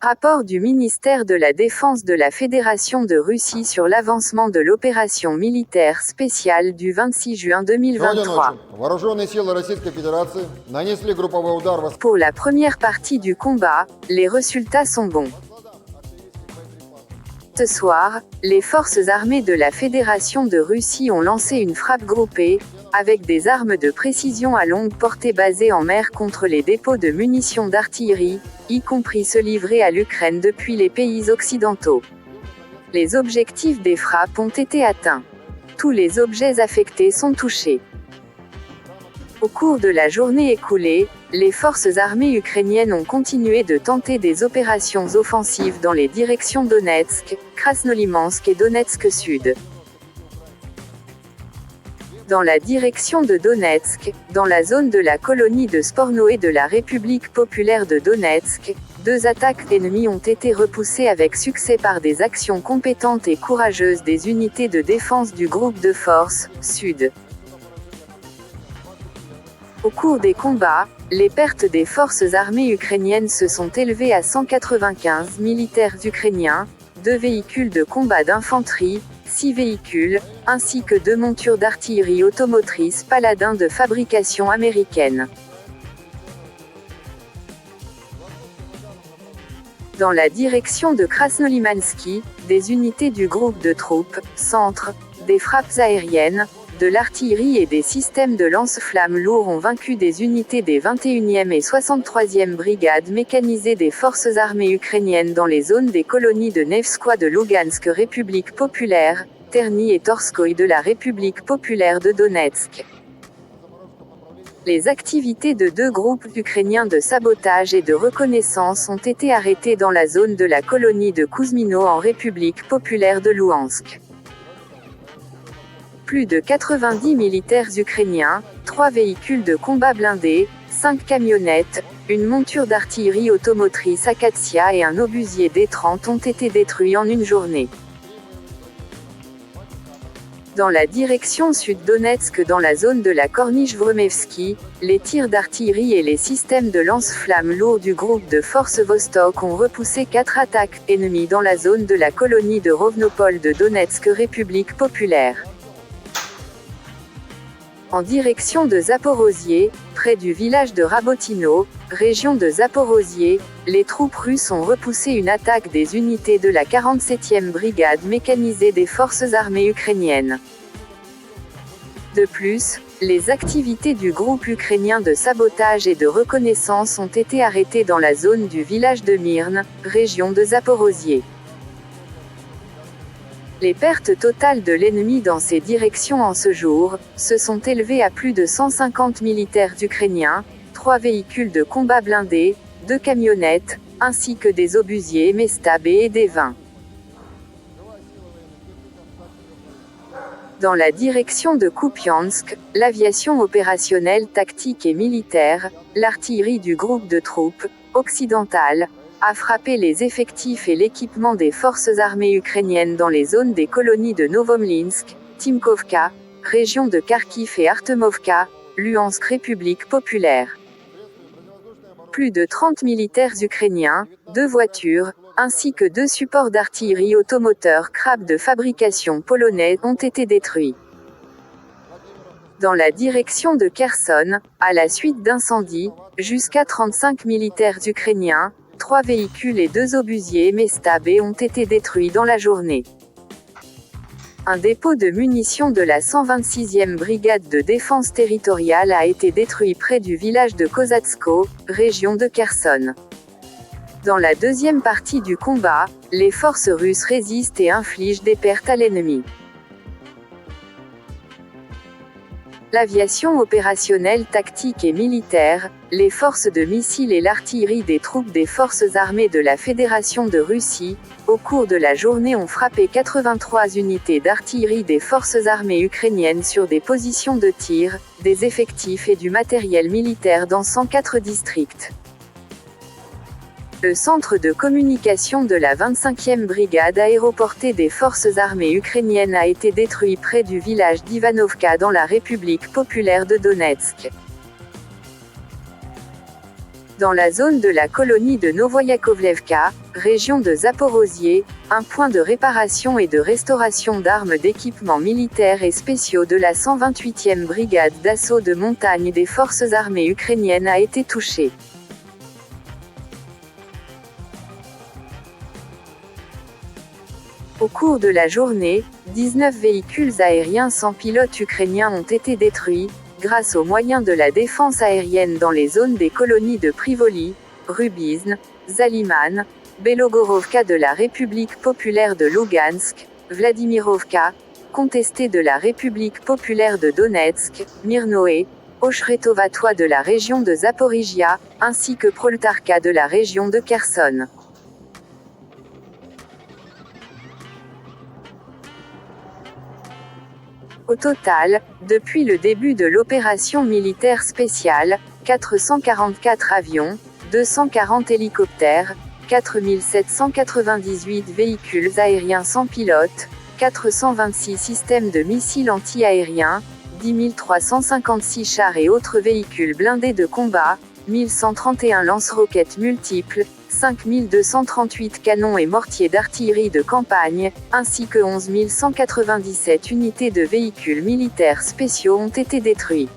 Rapport du ministère de la Défense de la Fédération de Russie sur l'avancement de l'opération militaire spéciale du 26 juin 2023. Pour la première partie du combat, les résultats sont bons. Ce soir, les forces armées de la Fédération de Russie ont lancé une frappe groupée, avec des armes de précision à longue portée basées en mer contre les dépôts de munitions d'artillerie, y compris ceux livrés à l'Ukraine depuis les pays occidentaux. Les objectifs des frappes ont été atteints. Tous les objets affectés sont touchés. Au cours de la journée écoulée, les forces armées ukrainiennes ont continué de tenter des opérations offensives dans les directions Donetsk, Krasnolimansk et Donetsk Sud. Dans la direction de Donetsk, dans la zone de la colonie de Sporno et de la République populaire de Donetsk, 2 attaques ennemies ont été repoussées avec succès par des actions compétentes et courageuses des unités de défense du groupe de forces Sud. Au cours des combats, les pertes des forces armées ukrainiennes se sont élevées à 195 militaires ukrainiens, 2 véhicules de combat d'infanterie, 6 véhicules, ainsi que 2 montures d'artillerie automotrice Paladin de fabrication américaine. Dans la direction de Krasnolimansky, des unités du groupe de troupes, centre, des frappes aériennes, de l'artillerie et des systèmes de lance-flammes lourds ont vaincu des unités des 21e et 63e brigades mécanisées des forces armées ukrainiennes dans les zones des colonies de Nevskoye de Lugansk République populaire, Terny et Torskoye de la République populaire de Donetsk. Les activités de 2 groupes ukrainiens de sabotage et de reconnaissance ont été arrêtées dans la zone de la colonie de Kouzmino en République populaire de Louhansk. Plus de 90 militaires ukrainiens, 3 véhicules de combat blindés, 5 camionnettes, une monture d'artillerie automotrice Akatsiya et un obusier D-30 ont été détruits en une journée. Dans la direction sud-Donetsk dans la zone de la Corniche Vremevski, les tirs d'artillerie et les systèmes de lance-flammes lourds du groupe de forces Vostok ont repoussé 4 attaques ennemies dans la zone de la colonie de Rovnopol de Donetsk République populaire. En direction de Zaporozhye, près du village de Rabotino, région de Zaporozhye, les troupes russes ont repoussé une attaque des unités de la 47e brigade mécanisée des forces armées ukrainiennes. De plus, les activités du groupe ukrainien de sabotage et de reconnaissance ont été arrêtées dans la zone du village de Myrne, région de Zaporozhye. Les pertes totales de l'ennemi dans ces directions en ce jour, se sont élevées à plus de 150 militaires ukrainiens, 3 véhicules de combat blindés, 2 camionnettes, ainsi que des obusiers Mestab et des 20. Dans la direction de Kupiansk, l'aviation opérationnelle tactique et militaire, l'artillerie du groupe de troupes, occidentale, a frappé les effectifs et l'équipement des forces armées ukrainiennes dans les zones des colonies de Novomlinsk, Timkovka, région de Kharkiv et Artemovka, Luhansk République populaire. Plus de 30 militaires ukrainiens, 2 voitures, ainsi que 2 supports d'artillerie automoteur Krab de fabrication polonaise ont été détruits. Dans la direction de Kherson, à la suite d'incendies, jusqu'à 35 militaires ukrainiens, 3 véhicules et 2 obusiers Mestab ont été détruits dans la journée. Un dépôt de munitions de la 126e brigade de défense territoriale a été détruit près du village de Kozatsko, région de Kherson. Dans la deuxième partie du combat, les forces russes résistent et infligent des pertes à l'ennemi. L'aviation opérationnelle tactique et militaire, les forces de missiles et l'artillerie des troupes des forces armées de la Fédération de Russie, au cours de la journée ont frappé 83 unités d'artillerie des forces armées ukrainiennes sur des positions de tir, des effectifs et du matériel militaire dans 104 districts. Le centre de communication de la 25e brigade aéroportée des forces armées ukrainiennes a été détruit près du village d'Ivanovka dans la République populaire de Donetsk. Dans la zone de la colonie de Novoyakovlevka, région de Zaporozhye, un point de réparation et de restauration d'armes d'équipements militaires et spéciaux de la 128e brigade d'assaut de montagne des forces armées ukrainiennes a été touché. Au cours de la journée, 19 véhicules aériens sans pilote ukrainiens ont été détruits, grâce aux moyens de la défense aérienne dans les zones des colonies de Privoli, Rubizne, Zaliman, Belogorovka de la République populaire de Lugansk, Vladimirovka, contestée de la République populaire de Donetsk, Mirnoé, Ochretovatoi de la région de Zaporizhia, ainsi que Proltarka de la région de Kherson. Au total, depuis le début de l'opération militaire spéciale, 444 avions, 240 hélicoptères, 4798 véhicules aériens sans pilote, 426 systèmes de missiles anti-aériens, 10 356 chars et autres véhicules blindés de combat, 1131 lance-roquettes multiples, 5238 canons et mortiers d'artillerie de campagne, ainsi que 11 197 unités de véhicules militaires spéciaux ont été détruits.